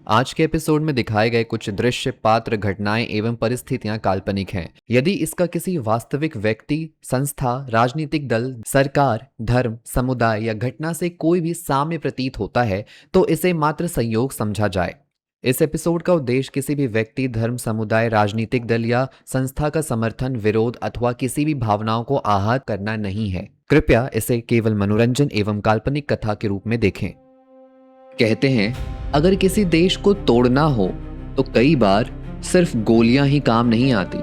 आज के एपिसोड में दिखाए गए कुछ दृश्य, पात्र, घटनाएं एवं परिस्थितियां काल्पनिक हैं। यदि इसका किसी वास्तविक व्यक्ति, संस्था, राजनीतिक दल, सरकार, धर्म, समुदाय या घटना से कोई भी साम्य प्रतीत होता है तो इसे मात्र संयोग समझा जाए। इस एपिसोड का उद्देश्य किसी भी व्यक्ति, धर्म, समुदाय, राजनीतिक दल या संस्था का समर्थन, विरोध अथवा किसी भी भावनाओं को आहत करना नहीं है। कृपया इसे केवल मनोरंजन एवं काल्पनिक कथा के रूप में देखें। कहते हैं, अगर किसी देश को तोड़ना हो तो कई बार सिर्फ गोलियां ही काम नहीं आती।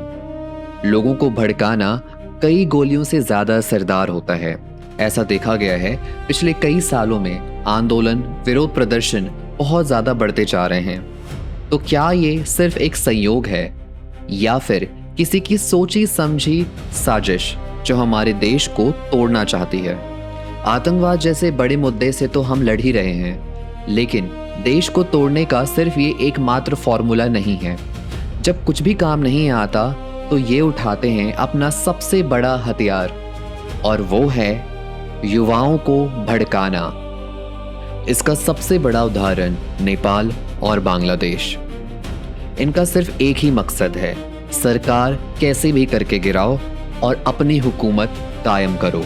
लोगों को भड़काना कई गोलियों से ज्यादा असरदार होता है। ऐसा देखा गया है पिछले कई सालों में आंदोलन, विरोध प्रदर्शन बहुत ज्यादा बढ़ते जा रहे हैं। तो क्या ये सिर्फ एक संयोग है या फिर किसी की सोची समझी साजिश जो हमारे देश को तोड़ना चाहती है? आतंकवाद जैसे बड़े मुद्दे से तो हम लड़ ही रहे हैं, लेकिन देश को तोड़ने का सिर्फ ये एकमात्र फॉर्मूला नहीं है। जब कुछ भी काम नहीं आता तो ये उठाते हैं अपना सबसे बड़ा हथियार, और वो है युवाओं को भड़काना। इसका सबसे बड़ा उदाहरण नेपाल और बांग्लादेश। इनका सिर्फ एक ही मकसद है, सरकार कैसे भी करके गिराओ और अपनी हुकूमत कायम करो।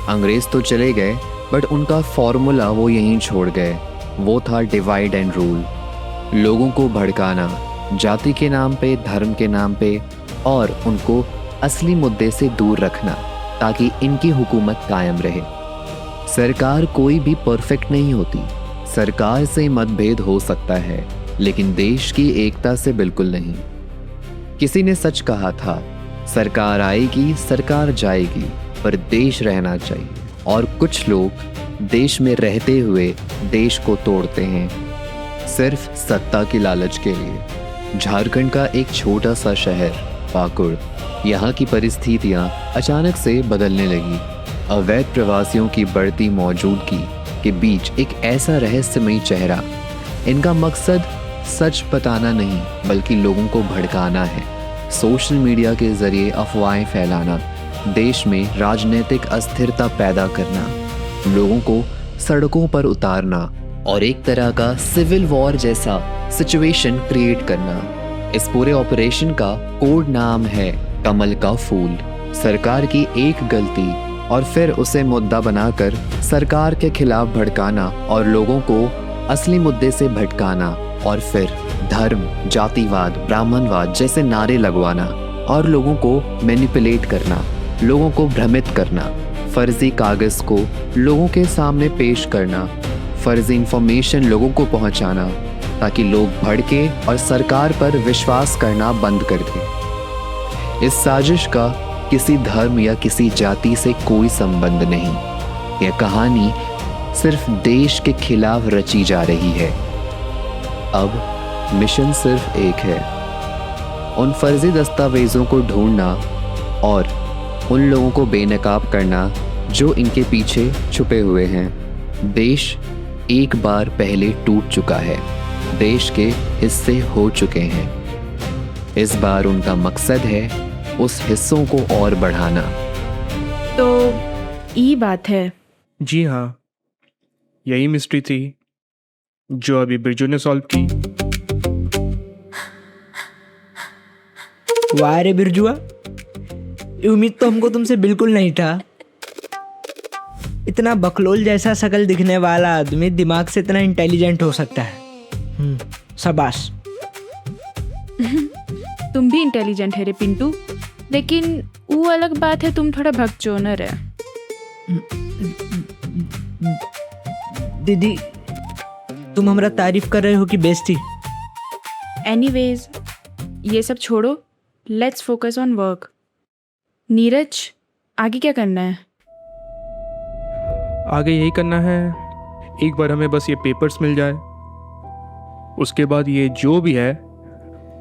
अंग्रेज तो चले गए, बट उनका फॉर्मूला वो यहीं छोड़ गए। वो था डिवाइड एंड रूल। लोगों को भड़काना जाति के नाम पे, धर्म के नाम पे, और उनको असली मुद्दे से दूर रखना ताकि इनकी हुकूमत कायम रहे। सरकार कोई भी परफेक्ट नहीं होती। सरकार से मतभेद हो सकता है, लेकिन देश की एकता से बिल्कुल नहीं। किसी ने सच कहा था, सरकार आएगी, सरकार जाएगी, पर देश रहना चाहिए। और कुछ लोग देश में रहते हुए देश को तोड़ते हैं सिर्फ सत्ता की लालच के लिए। झारखंड का एक छोटा सा शहर पाकुड़, यहाँ की परिस्थितियाँ अचानक से बदलने लगी। अवैध प्रवासियों की बढ़ती मौजूदगी के बीच एक ऐसा रहस्यमयी चेहरा। इनका मकसद सच बताना नहीं, बल्कि लोगों को भड़काना है। सोशल मीडिया के जरिए अफवाहें फैलाना, देश में राजनीतिक अस्थिरता पैदा करना, लोगों को सड़कों पर उतारना और एक तरह का सिविल वॉर जैसा सिचुएशन क्रिएट करना। इस पूरे ऑपरेशन का कोड नाम है कमल का फूल। सरकार की एक गलती और फिर उसे मुद्दा बनाकर सरकार के खिलाफ भड़काना और लोगों को असली मुद्दे से भटकाना, और फिर धर्म, जातिवाद, ब्राह्मणवाद जैसे नारे लगवाना और लोगों को मैनिपुलेट करना, लोगों को भ्रमित करना, फर्जी कागज को लोगों के सामने पेश करना, फर्जी इंफॉर्मेशन लोगों को पहुंचाना ताकि लोग भड़के और सरकार पर विश्वास करना बंद कर दें। इस साजिश का किसी धर्म या किसी जाति से कोई संबंध नहीं। यह कहानी सिर्फ देश के खिलाफ रची जा रही है। अब मिशन सिर्फ एक है, उन फर्जी दस्तावेजों को ढूंढना और उन लोगों को बेनकाब करना जो इनके पीछे छुपे हुए हैं। देश एक बार पहले टूट चुका है, देश के हिस्से हो चुके हैं। इस बार उनका मकसद है उस हिस्सों को और बढ़ाना। तो ये बात है। जी हाँ, यही मिस्ट्री थी जो अभी बिरजू ने सॉल्व की। वाह रे बिरजुआ, उम्मीद तो हमको तुमसे बिल्कुल नहीं था। इतना बकलोल जैसा शकल दिखने वाला आदमी दिमाग से इतना इंटेलिजेंट हो सकता है। शाबाश। तुम भी इंटेलिजेंट है रे पिंटू, लेकिन वो अलग बात है, तुम थोड़ा भगचोनर है। दीदी, तुम हमारा तारीफ कर रहे हो कि बेइज्जती? एनीवेज, ये सब छोड़ो, let's focus on work. Neeraj, आगे क्या करना है? आगे यही करना है, एक बार हमें बस ये पेपर्स मिल जाए, उसके बाद ये जो भी है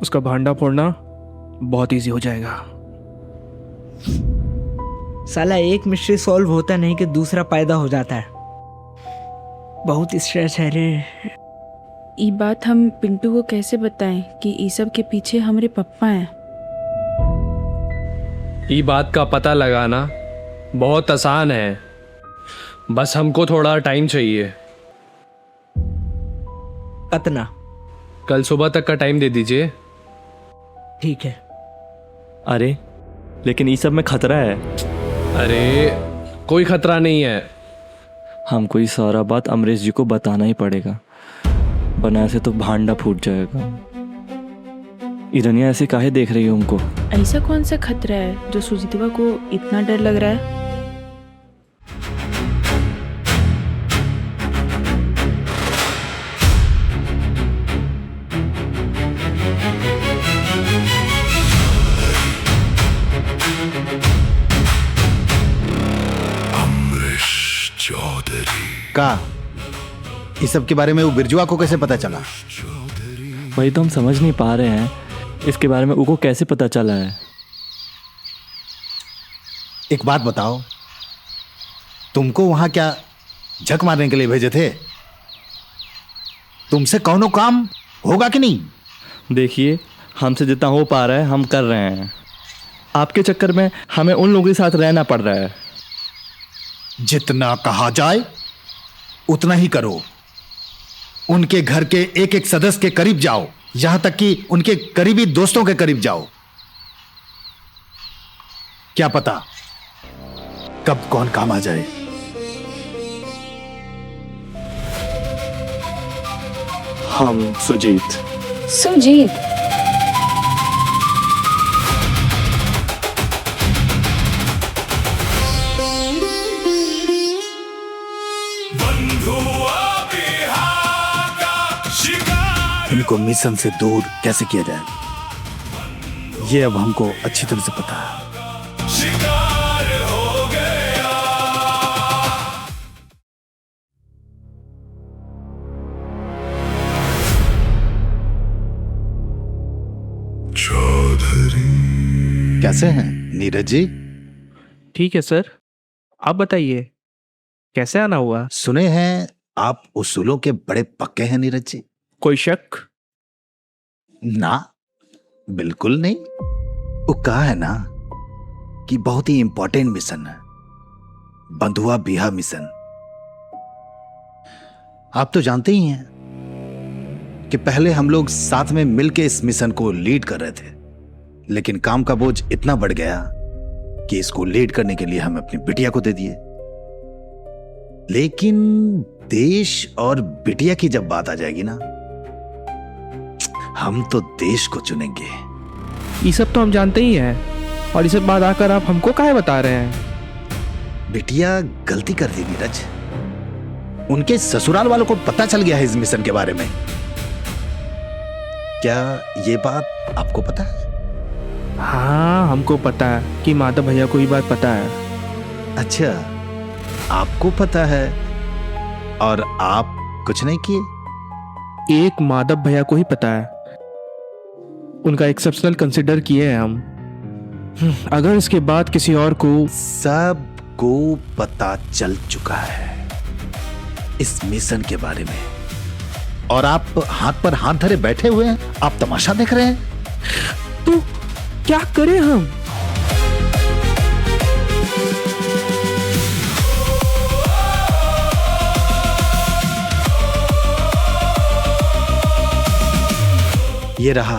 उसका भांडा फोड़ना बहुत इजी हो जाएगा। साला एक मिस्ट्री सॉल्व होता नहीं कि दूसरा पैदा हो जाता है। बहुत स्ट्रेस है रे। ये बात हम पिंटू को कैसे बताएं कि ई सब के पीछे हमारे पप्पा हैं? ये बात का पता लगाना बहुत आसान है, बस हमको थोड़ा टाइम चाहिए। अतना। कल सुबह तक का टाइम दे दीजिए। ठीक है। अरे लेकिन ये सब में खतरा है। अरे कोई खतरा नहीं है। हमको ये सारा बात अमरीश जी को बताना ही पड़ेगा, वरना ऐसे तो भांडा फूट जाएगा। इरनिया ऐसे काहे देख रही हो हमको? ऐसा कौन सा खतरा है जो सुजीतवा को इतना डर लग रहा है? का इस सब के बारे में वो बिरजुआ को कैसे पता चला? वही तो हम समझ नहीं पा रहे हैं, इसके बारे में उनको कैसे पता चला है। एक बात बताओ, तुमको वहां क्या झक मारने के लिए भेजे थे? तुमसे कौनो काम होगा कि नहीं? देखिए, हमसे जितना हो पा रहा है हम कर रहे हैं। आपके चक्कर में हमें उन लोगों के साथ रहना पड़ रहा है। जितना कहा जाए उतना ही करो। उनके घर के एक एक सदस्य के करीब जाओ, यहां तक कि उनके करीबी दोस्तों के करीब जाओ। क्या पता कब कौन काम आ जाए। हम सुजीत। सुजीत, इनको मिशन से दूर कैसे किया जाए, ये अब हमको अच्छी तरह से पता है। कैसे हैं नीरज जी? ठीक है सर, आप बताइए कैसे आना हुआ? सुने हैं आप उसूलों के बड़े पक्के हैं नीरज जी। कोई शक? ना, बिल्कुल नहीं। वो कहा है ना कि बहुत ही इंपॉर्टेंट मिशन है, बंधुआ बिहा मिशन। आप तो जानते ही हैं कि पहले हम लोग साथ में मिलकर इस मिशन को लीड कर रहे थे, लेकिन काम का बोझ इतना बढ़ गया कि इसको लीड करने के लिए हम अपनी बिटिया को दे दिए। लेकिन देश और बिटिया की जब बात आ जाएगी ना, हम तो देश को चुनेंगे। ये सब तो हम जानते ही हैं, और ये सब बात आकर आप हमको काहे बता रहे हैं? बिटिया गलती कर दी नीरज। उनके ससुराल वालों को पता चल गया है इस मिशन के बारे में। क्या ये बात आपको पता है? हाँ, हमको पता है कि माधव भैया को ये बात पता है। अच्छा, आपको पता है और आप कुछ नहीं किए? एक माधव भैया को ही पता है, उनका एक्सेप्शनल कंसिडर किए हैं हम। अगर इसके बाद किसी और को। सबको पता चल चुका है इस मिशन के बारे में, और आप हाथ पर हाथ धरे बैठे हुए हैं, आप तमाशा देख रहे हैं। तो क्या करें हम? ये रहा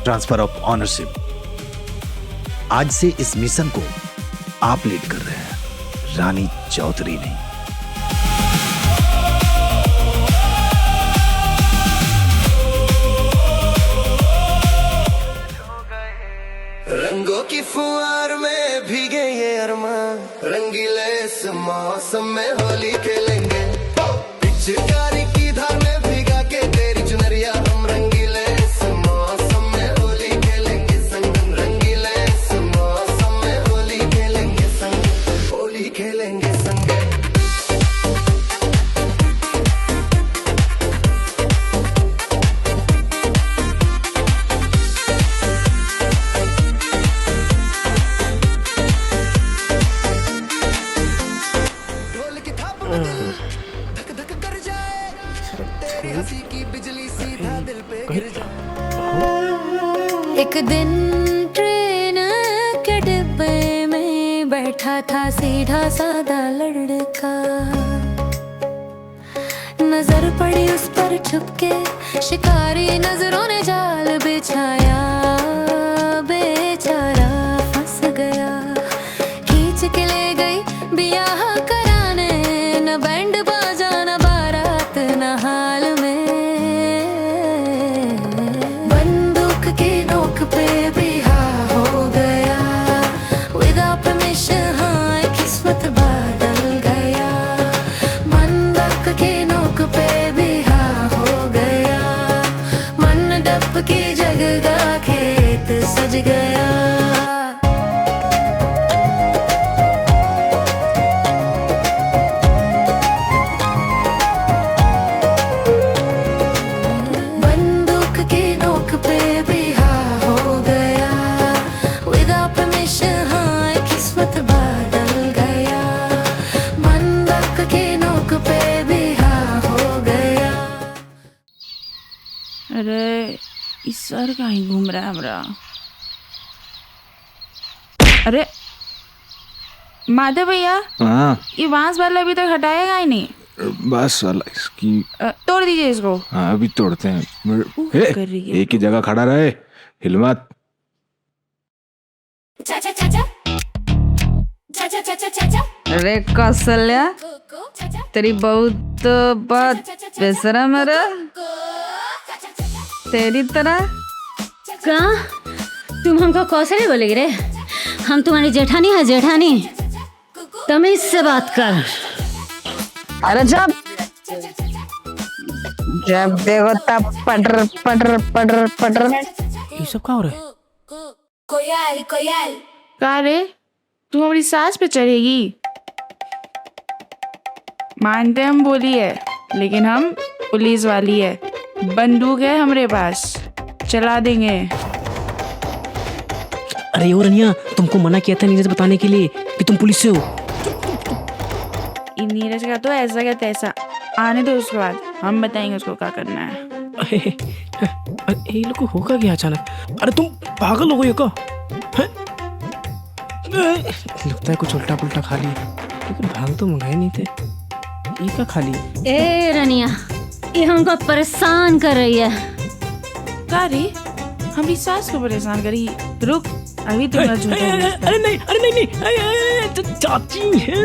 ट्रांसफर ऑफ ऑनरशिप। आज से इस मिशन को आप लीड कर रहे हैं, रानी चौधरी नहीं। रंगों की फुहार में भीगे ये अरमान, रंगीले इस मौसम में होली खेलेंगे। पिचकारी की धार में भीगा के तेरी चुनरिया, हम रंगीले इस मौसम में होली खेलेंगे संग। रंगीले इस मौसम में होली खेलेंगे संग, होली खेलेंगे संग। एक दिन ट्रेन के डिब्बे में बैठा था सीधा साधा लड़का, नजर पड़ी उस पर छुपके, शिकारी नजरों ने जाल बिछाया, बेचारा फंस गया। खींच के ले गई ब्याह कराने, न बैंड बाजा न बारात न हाल में। बंदूक की नोक पे बिहार हो गया, विदाउट परमिशन हाँ किस्मत बदल गया। बंदूक की नोक पे बिहार हो गया, मंडप की जगह खेत सज गया। बंदूक की नोक पे बिहार हो गया, विदाउट परमिशन हाँ किस्मत बदल गया। बंदूक की नोक पे बिहार हो गया। अरे इस सर कहीं घूम रहा है हमरा। अरे माधव भैया, हाँ ये बांस वाला अभी तक हटाएगा ही नहीं। बस वाला इसकी। तोड़ दीजिए इसको। हाँ अभी तोड़ते हैं। कर रही है। एक ही जगह खड़ा रहे, हिल मत। अरे कौशल्या, तेरी बहुत बात बेशरम है रे। तेरी तरह क्या तुम हमको कौशल्या बोलेगी रे? हम तुम्हारी जेठानी है, जेठानी। तमीज से बात कर। अरे जब देखो तब पटर पटर पटर पटर। ये सब क्या हो रहा है? का रे, तू हमारी सास पे चढ़ेगी? मानते हम बोली है, लेकिन हम पुलिस वाली है। बंदूक है हमारे पास, चला देंगे। अरे यो रनिया, तुमको मना किया था नीरज बताने के लिए कि तुम पुलिस से हो। इन नीरज का तो ऐसा क्या तैसा, आने दो उसके बाद हम बताएंगे उसको क्या करना है। अरे ये लोग को होगा क्या अचानक? अरे तुम पागल हो गए क्या? हैं? लगता है कुछ उल्टा पुल्टा खा लिया, लेकिन भाग तो मंगाए नहीं थे। ये क्या खा लिया? ए रनिया, ये हमको परेशान कर रही है। का रे, हमारी सास को परेशान करी? रुक, अभी तो मैं झूठा अरे नहीं, चाची है।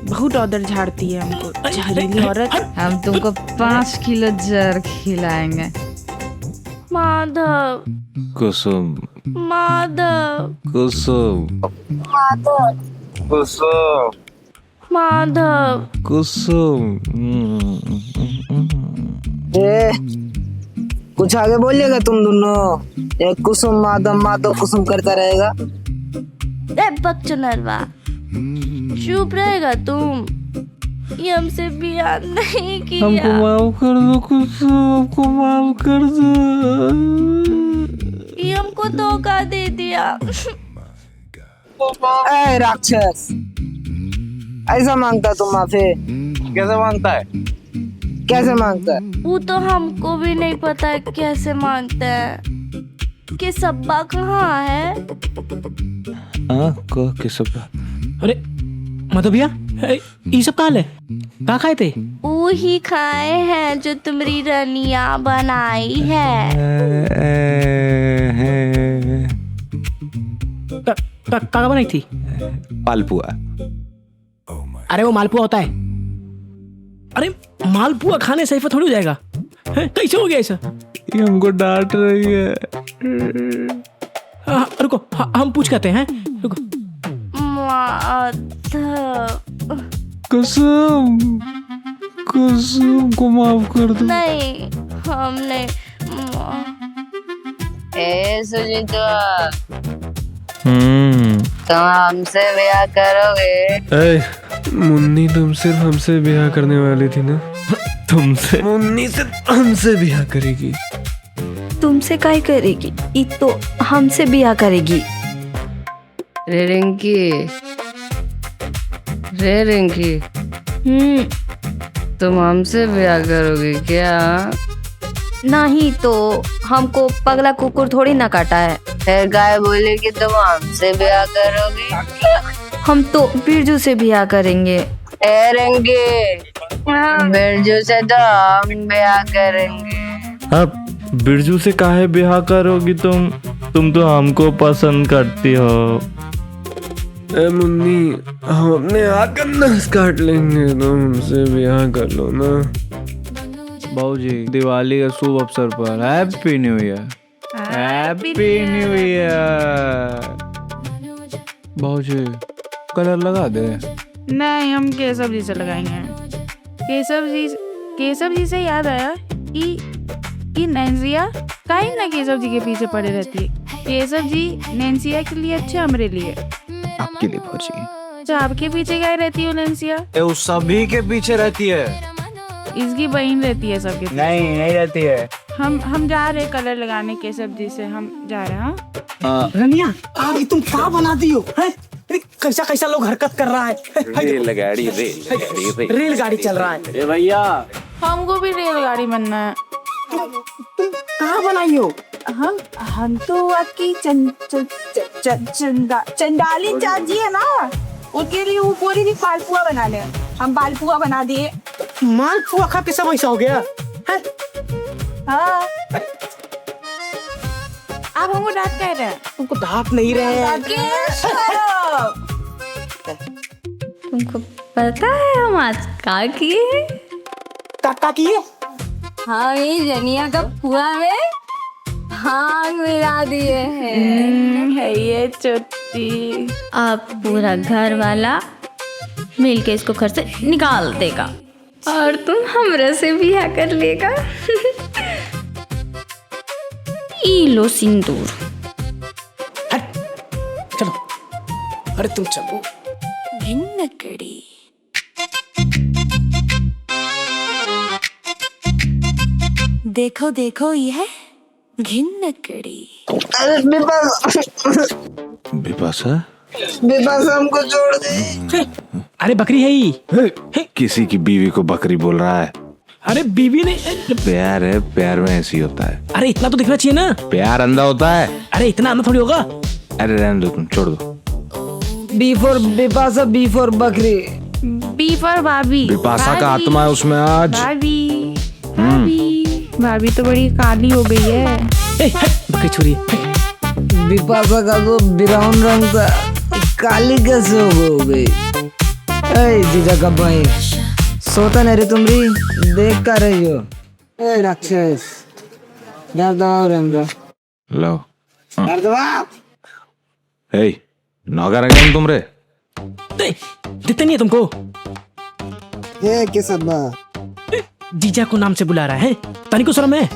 बहुत ऑर्डर झाड़ती है हमको, जहरीली औरत। हम तुमको 5 किलो जर खिलाएंगे। माधव, कुसुम, माधव, कुसुम, कुसुम, माधव। कुसुम। कुछ आगे बोलिएगा तुम दोनों, ये कुसुम माधव माधव कुसुम करता रहेगा। ए बकचोदरवा, चुप रहेगा तुम? ये हमसे बियाह नहीं किया। हमको माफ कर दो कुसुम, हमको माफ कर दो। ये हमको धोखा दे दिया। ए राक्षस, ऐसा मांगता तुम माफी? कैसे मांगता है? कैसे मांगता है? वो तो हमको भी नहीं पता है कैसे मांगते हैं। कि सब्बा कहाँ है? हाँ को सब। अरे माधव भैया, ये सब कहाँ है? कहाँ खाए थे? वो ही खाए हैं जो तुम्हारी रनिया बनाई है। कहाँ बनाई थी? पालपुआ। अरे वो मालपुआ होता है। अरे मालपुआ खाने से थोड़ी हो जाएगा। कैसे हो गया ऐसा? ये हमको डांट रही है। रुको, हम पूछ करते हैं। रुको। कुसुम, कुसुम को माफ कर दो। नहीं, हम नहीं। ए सुजीता, तुम हमसे ब्याह करोगे? मुन्नी तुम सिर्फ हमसे ब्याह करने वाली थी ना? तुमसे? मुन्नी सिर्फ हमसे ब्याह करेगी। तुमसे काय करेगी? ये तो हमसे ब्याह करेगी। रे रिंकी, तुम हमसे ब्याह करोगे क्या? नहीं तो हमको पगला कुकुर थोड़ी ना काटा है। फिर गाय बोले कि तुम हमसे ब्याह करोगे? हम तो बिरजू से ब्याह करेंगे। ए रिंकी, बिरजू से तो हम ब्याह करेंगे। अब बिरजू से काहे ब्याह करोगी तुम तो हमको पसंद करती हो। ए मुन्नी, हम अपने आकर नस काट लेंगे, तो हमसे ब्याह कर लो ना। बाबूजी, दिवाली के शुभ अवसर पर happy new year. Happy new year. बाबूजी, कलर लगा दे। नहीं, हम केशव जी से लगाएंगे। केशव जी से याद आया कि नैन्सिया काहे ना केशव जी के पीछे पड़े रहती है। केशव जी नैन्सिया के लिए अच्छे, हमारे लिए। आपके लिए बाबूजी। तो आपके पीछे क्या रहती हो नैन्सिया? वो सभी के पीछे रहती है। इसकी बहन रहती है सबके पीछे। नहीं रहती है। हम जा रहे कलर लगाने केशव जी से, हम जा रहे हैं। रनिया, आगे तुम क्या बनाती हो? कैसा कैसा लोग हरकत कर रहा है। रेलगाड़ी चल रहा है। भैया, हमको भी रेलगाड़ी बनना है। तुम कहाँ बनाई हो? हम तो आपकी चंडाली चाची है ना, उसके लिए वो पूरी भी मालपुआ बना ले। हम मालपुआ बना दिए। मालपुआ खा के सब ऐसा हो गया है? हाँ, आप हमको डांट कह रहे हैं? तुमको डांट नहीं रहे हैं। तुमको पता है हम आज का किए? काका किए? हाँ, ये जनिया का पुआ में भांग मिला दिए हैं। है ये चुट्टी। अब पूरा घर वाला मिलके इसको घर से निकाल देगा और तुम हमरा से ब्याह कर लेगा। ई लो सिंदूर। चलो, अरे तुम चलो। भिन्नकड़ी। देखो देखो, यह घिन्नकड़ी। अरे बिपाशा, बिपाशा हमको छोड़ दे। अरे बकरी है ही। किसी की बीवी को बकरी बोल रहा है। अरे बीवी नहीं, प्यार है, प्यार में ऐसी होता है। अरे इतना तो दिखना चाहिए ना। प्यार अंधा होता है। अरे इतना अंधा थोड़ी होगा। अरे रहने दो, तुम छोड़ दो। B for Bipasha, B for बकरी। बी फॉर भाभी। बिपाशा का आत्मा है उसमें आज। भाभी तो बड़ी काली हो गई है। बकरी छोरी। बिपाशा का तो ब्राउन रंग था, काली कैसे हो गई? जीजा का भाई, सोता नहीं रे तुमरी, देख कर रही हो। राक्षस, डर दबाओ रेमरा। लो। डर दबाओ। नौकर है तुम रे? देते नहीं है तुमको। ये किस अब्बा? जीजा को नाम से बुला रहा है, तनी को शर्म है?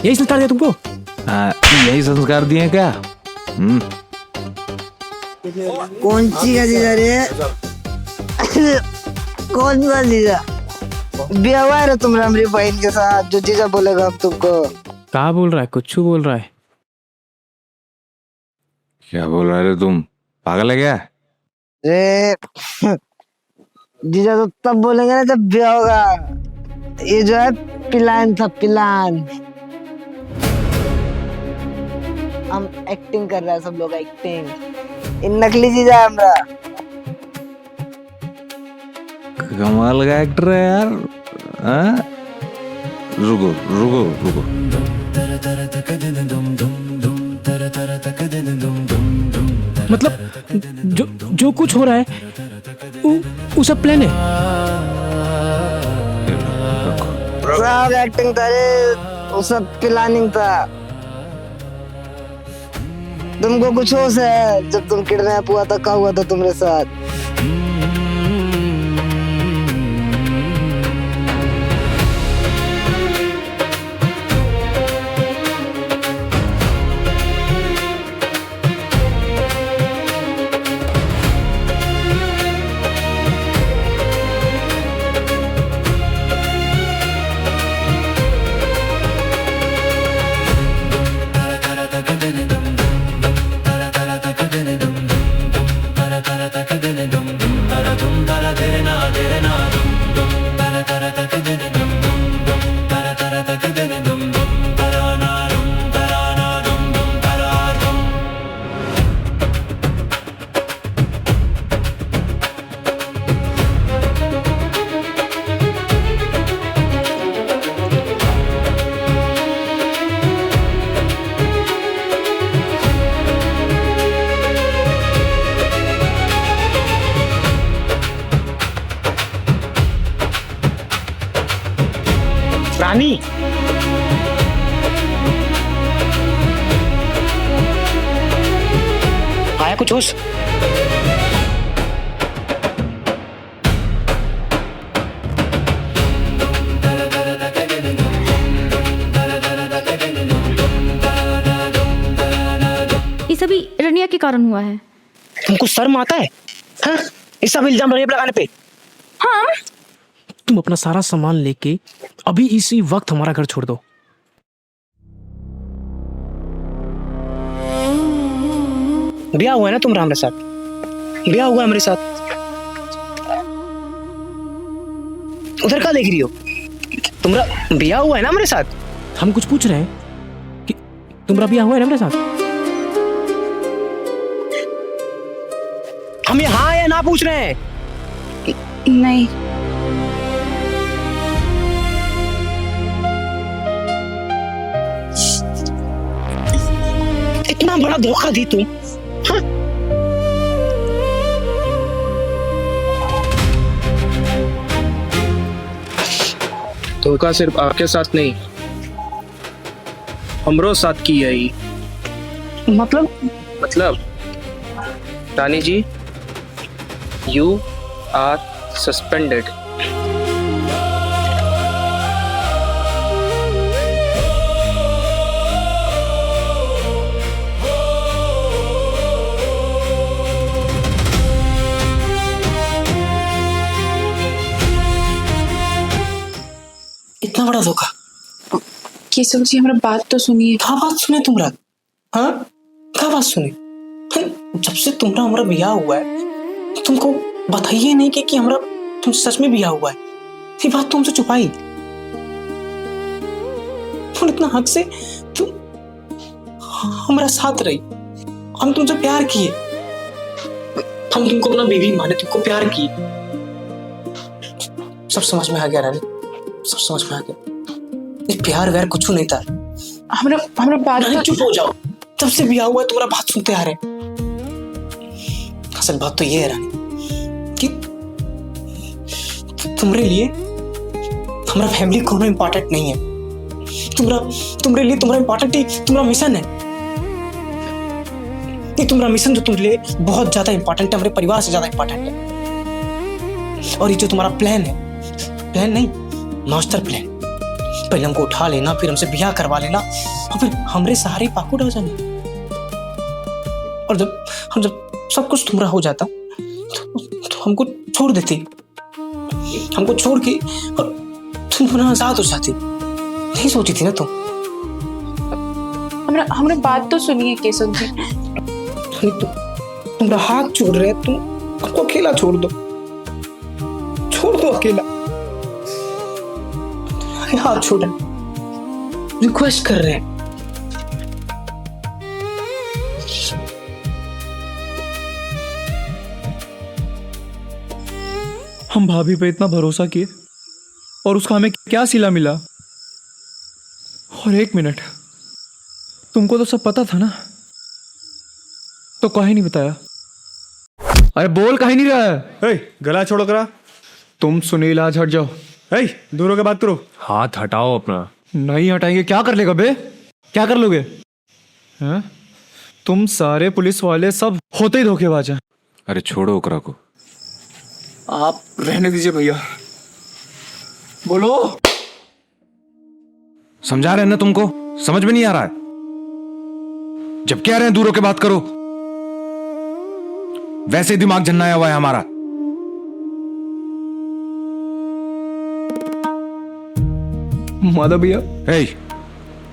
यही संस्कार दिया तुमको? यही संस्कार दिए क्या? कौन सी का जीजा रे? कौन सा जीजा? व्यवहार है तुम्हारा हमारी बहन के साथ, जो जीजा बोलेगा हम तुमको। क्या बोल रहा है? कुछ बोल रहा है। क्या बोल रहा है तुम? पागल है क्या? रे जीजा तो तब बोलेंगे ना जब ब्याह होगा। ये जो है प्लान था, प्लान। हम एक्टिंग कर रहे हैं, सब लोग एक्टिंग। इन नकली जीजा है हमरा। कमाल का एक्टर है यार। रुको रुको रुको। मतलब जो कुछ हो रहा है वो सब प्लान है। सब एक्टिंग था रे, वो सब प्लानिंग था। तुमको कुछ होश है जब तुम किडनैप हुआ था? क्या हुआ था तुम्हारे साथ? da da da रानी आया कुछ होश? ये सभी रनिया के कारण हुआ है। तुमको शर्म आता है? हाँ? इस सब इल्जाम रनिया पे लगाने पे। हाँ तुम अपना सारा सामान लेके अभी इसी वक्त हमारा घर छोड़ दो। ब्याह हुआ है ना तुम्हारा हमारे साथ? ब्याह हुआ है हमारे साथ। उधर क्या देख रही हो? तुम्हारा ब्याह हुआ है ना हमारे साथ? हम कुछ पूछ रहे हैं कि तुम्हारा ब्याह हुआ है ना हमारे साथ? हम ये हाँ या ना पूछ रहे हैं। नहीं। इतना बड़ा धोखा दी तुम। हाँ? धोखा सिर्फ आपके साथ नहीं, हमरो साथ की है ये। मतलब रानी जी, यू आर सस्पेंडेड। इतना बड़ा धोखा। केशव जी हमारा बात तो सुनिए। क्या बात सुने तुम्हारा? हाँ क्या बात सुने? जब से तुम्हारा हमारा ब्याह हुआ है तुमको बताइए नहीं कि हमारा तुम सच में ब्याह हुआ है। ये बात तुमसे छुपाई और इतना हक से तुम हमारा साथ रही। हम तुमसे प्यार किए, हम तुमको अपना बीवी माने, तुमको प्यार किए। सब समझ में आ गया रानी, सब समझ में आ गया। ये प्यार व्यार कुछ नहीं था। हमारा बात रानी चुप हो जाओ। जब से ब्याह हुआ है तुम्हारा बात सुनते आ रहे। असल बात तो ये है रानी कि तुम्हारे लिए हमारा फैमिली कोनो इंपॉर्टेंट नहीं है। तुम्हारे लिए तुम्हारा इंपॉर्टेंट ही तुम्हारा मिशन है। ये तुम्हारा मिशन जो तुम्हारे लिए बहुत ज्यादा इंपॉर्टेंट है, हमारे परिवार से ज्यादा इंपॉर्टेंट है। और ये जो तुम्हारा प्लान है, प्लान नहीं मास्टर प्लान, पहले हमको उठा लेना, फिर हमसे ब्याह करवा लेना और फिर हमरे सहारे पाकुड़ हो जाना। और जब सब कुछ तुम्हारा हो जाता तो हमको छोड़ देती, हमको छोड़ के और तुम पुनः आजाद हो जाती। नहीं सोची थी ना तुम? हमारा बात तो सुनिए केशव जी। तुम्हारा हाथ छोड़ रहे, तुम हमको अकेला छोड़ दो, छोड़ दो अकेला। हाथ छोड़, रिक्वेस्ट कर रहे हैं। हम भाभी पे इतना भरोसा किए और उसका हमें क्या सिला मिला? और एक मिनट, तुमको तो सब पता था ना, तो काहे नहीं बताया? अरे बोल काहे नहीं रहा है? गला छोड़ो करा। तुम सुनील आज हट जाओ। दूर होकर बात करो। हाथ हटाओ अपना। नहीं हटाएंगे क्या कर लेगा बे? क्या कर लोगे? हैं? तुम सारे पुलिस वाले सब होते ही धोखेबाज हैं। अरे छोड़ो ओकरा को। आप रहने दीजिए भैया। बोलो। समझा रहे हैं ना तुमको? समझ में नहीं आ रहा है? जब कह रहे हैं दूर होकर बात करो, वैसे ही दिमाग झन्नाया हुआ है हमारा। माधव भैया।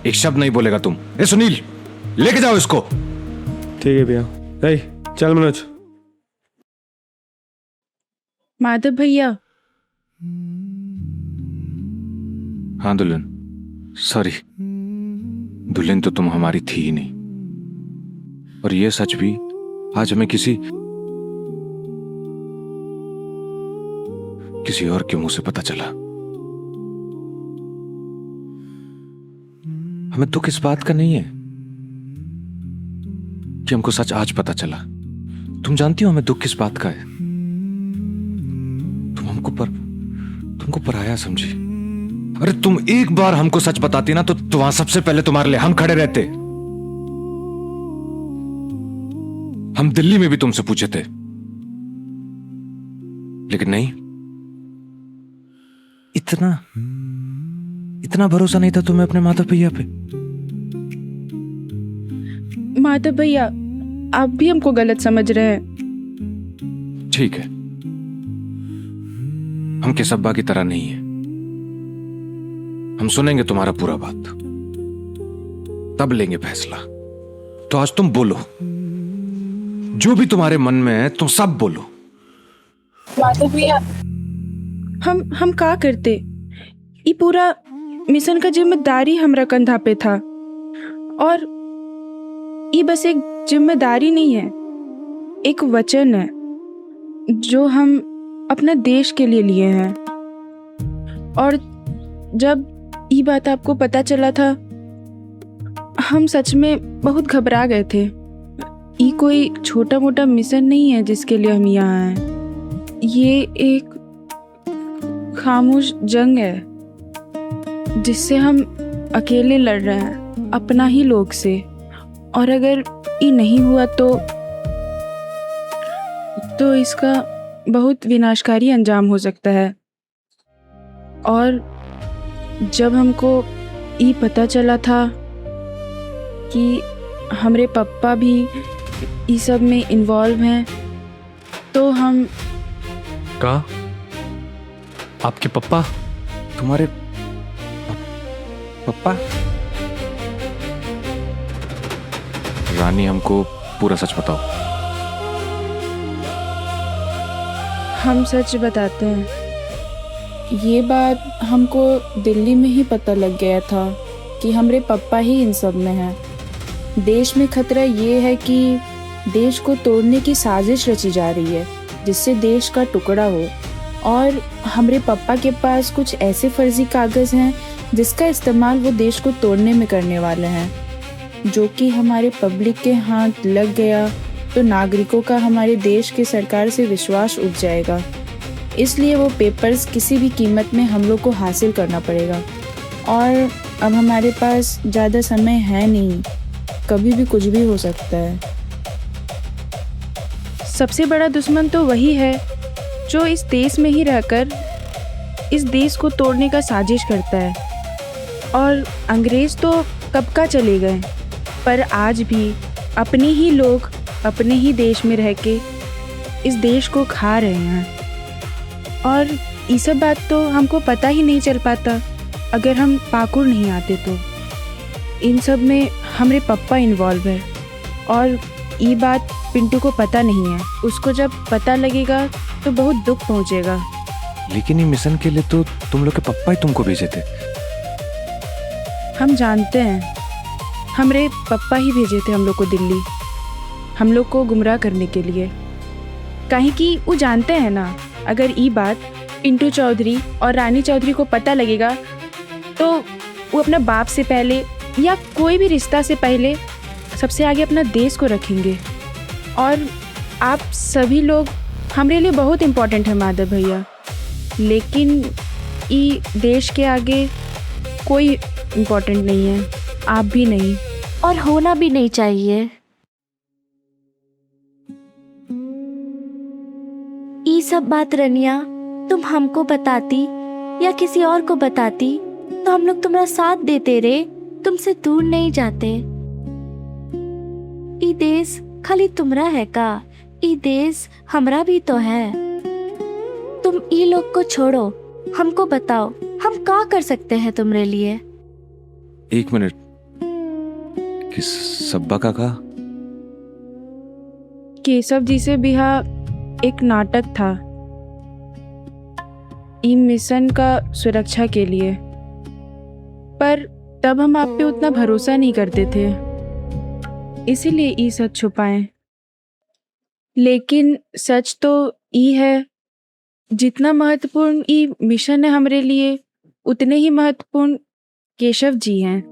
एक शब्द नहीं बोलेगा तुम। सुनील लेके जाओ इसको। ठीक है भैया। चल मनोज। माधव भैया। हाँ दुल्हन, सॉरी। दुल्हन तो तुम हमारी थी ही नहीं। और ये सच भी आज हमें किसी और के मुंह से पता चला। हमें दुख इस बात का नहीं है कि हमको सच आज पता चला। तुम जानती हो हमें दुख किस बात का है? तुमको पराया समझी, अरे तुम एक बार हमको सच बताती ना तो वहां सबसे पहले तुम्हारे लिए हम खड़े रहते। हम दिल्ली में भी तुमसे पूछे थे, लेकिन नहीं। इतना भरोसा नहीं था तुम्हें अपने माता भैया पे। माधव भैया, आप भी हमको गलत समझ रहे हैं। ठीक है, हम केसब्बा की तरह नहीं है। हम सुनेंगे तुम्हारा पूरा बात, तब लेंगे फैसला। तो आज तुम बोलो, जो भी तुम्हारे मन में है तुम सब बोलो। माधव भैया, हम का करते? ये पूरा मिशन का जिम्मेदारी हमरा कंधा पे था, और ये बस एक जिम्मेदारी नहीं है, एक वचन है जो हम अपना देश के लिए लिए हैं। और जब ये बात आपको पता चला था, हम सच में बहुत घबरा गए थे। ये कोई छोटा मोटा मिशन नहीं है जिसके लिए हम यहाँ हैं। ये एक खामोश जंग है जिससे हम अकेले लड़ रहे हैं, अपना ही लोग से। और अगर ये नहीं हुआ तो इसका बहुत विनाशकारी अंजाम हो सकता है। और जब हमको ये पता चला था कि हमारे पापा भी ये सब में इन्वॉल्व हैं, तो हम का आपके पप्पा? तुम्हारे पप्पा? रानी, हमको पूरा सच बताओ। हम सच बताते हैं। ये बात हमको दिल्ली में ही पता लग गया था कि हमारे पापा ही इन सब में हैं। देश में खतरा ये है कि देश को तोड़ने की साजिश रची जा रही है जिससे देश का टुकड़ा हो। और हमारे पापा के पास कुछ ऐसे फर्जी कागज़ हैं जिसका इस्तेमाल वो देश को तोड़ने में करने वाले हैं, जो कि हमारे पब्लिक के हाथ लग गया तो नागरिकों का हमारे देश के सरकार से विश्वास उठ जाएगा। इसलिए वो पेपर्स किसी भी कीमत में हम लोग को हासिल करना पड़ेगा। और अब हमारे पास ज़्यादा समय है नहीं, कभी भी कुछ भी हो सकता है। सबसे बड़ा दुश्मन तो वही है जो इस देश में ही रहकर इस देश को तोड़ने का साजिश करता है। और अंग्रेज़ तो कब का चले गए, पर आज भी अपने ही लोग अपने ही देश में रह के इस देश को खा रहे हैं। और ये सब बात तो हमको पता ही नहीं चल पाता अगर हम पाकुड़ नहीं आते। तो इन सब में हमारे पापा इन्वॉल्व है और ये बात पिंटू को पता नहीं है। उसको जब पता लगेगा तो बहुत दुख पहुंचेगा। लेकिन ये मिशन के लिए तो तुम लोग के पापा ही तुमको भेजे थे। हम जानते हैं, हमारे पापा ही भेजे थे हम लोग को दिल्ली, हम लोग को गुमराह करने के लिए। कहीं कि वो जानते हैं ना, अगर ये बात पिंटू चौधरी और रानी चौधरी को पता लगेगा तो वो अपना बाप से पहले या कोई भी रिश्ता से पहले सबसे आगे अपना देश को रखेंगे। और आप सभी लोग हमारे लिए बहुत इम्पोर्टेंट है माधव भैया, लेकिन ये देश के आगे कोई इम्पोर्टेंट नहीं है, आप भी नहीं, और होना भी नहीं चाहिए। ये सब बात रनिया तुम हमको बताती या किसी और को बताती तो हम लोग तुम्हारा साथ देते रे, तुमसे दूर नहीं जाते। ये देश खाली तुम्हारा है का? ये देश हमरा भी तो है। तुम ये लोग को छोड़ो, हमको बताओ हम क्या कर सकते हैं तुम्हारे लिए। एक मिनट, किस सब्बा का कहा? केशव जी से बिहार एक नाटक था, ई मिशन का सुरक्षा के लिए, पर तब हम आप पे उतना भरोसा नहीं करते थे, इसीलिए ई सच छुपाएं। लेकिन सच तो ई है, जितना महत्वपूर्ण ई मिशन है हमारे लिए, उतने ही महत्वपूर्ण केशव जी हैं।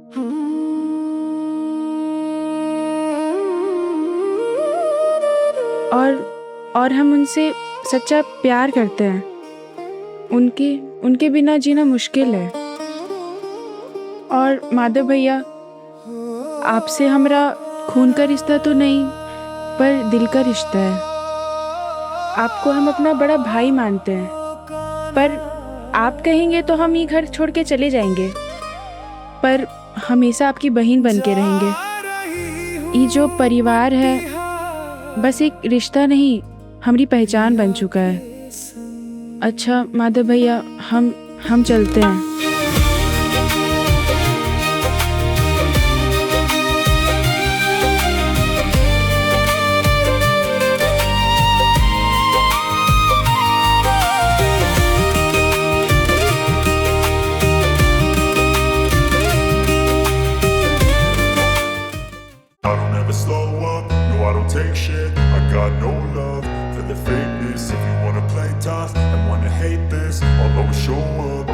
और हम उनसे सच्चा प्यार करते हैं। उनके बिना जीना मुश्किल है। और माधव भैया, आपसे हमारा खून का रिश्ता तो नहीं पर दिल का रिश्ता है। आपको हम अपना बड़ा भाई मानते हैं, पर आप कहेंगे तो हम ये घर छोड़ के चले जाएंगे, पर हमेशा आपकी बहन बन के रहेंगे। ये जो परिवार है बस एक रिश्ता नहीं, हमारी पहचान बन चुका है। अच्छा माधव भैया, हम चलते हैं। I don't ever slow up, no I don't take shit. I got no love for the fakeness. If you wanna play tough and wanna hate this, I'll always show up.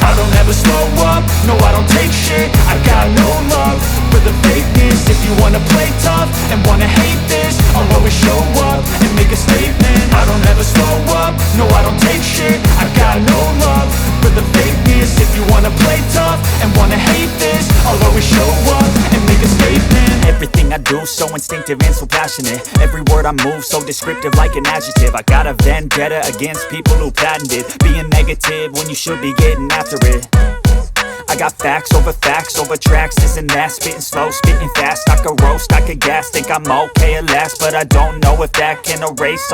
I don't ever slow up, no I don't take shit. I got no love for the fakeness. If you wanna play tough and wanna hate this, I'll always show up and make a statement. I don't ever slow up, no I don't take shit. I got no love for the fakeness. If you wanna play tough and wanna hate this, I'll always show up and make a statement. Everything I do so instinctive and so passionate. Every word I move so descriptive like an adjective. I got a vendetta against people who patented being negative when you should be getting after it. I got facts over tracks, this and that. Spitting slow, spitting fast. I could roast, I could gas. Think I'm okay at last, but I don't know if that can erase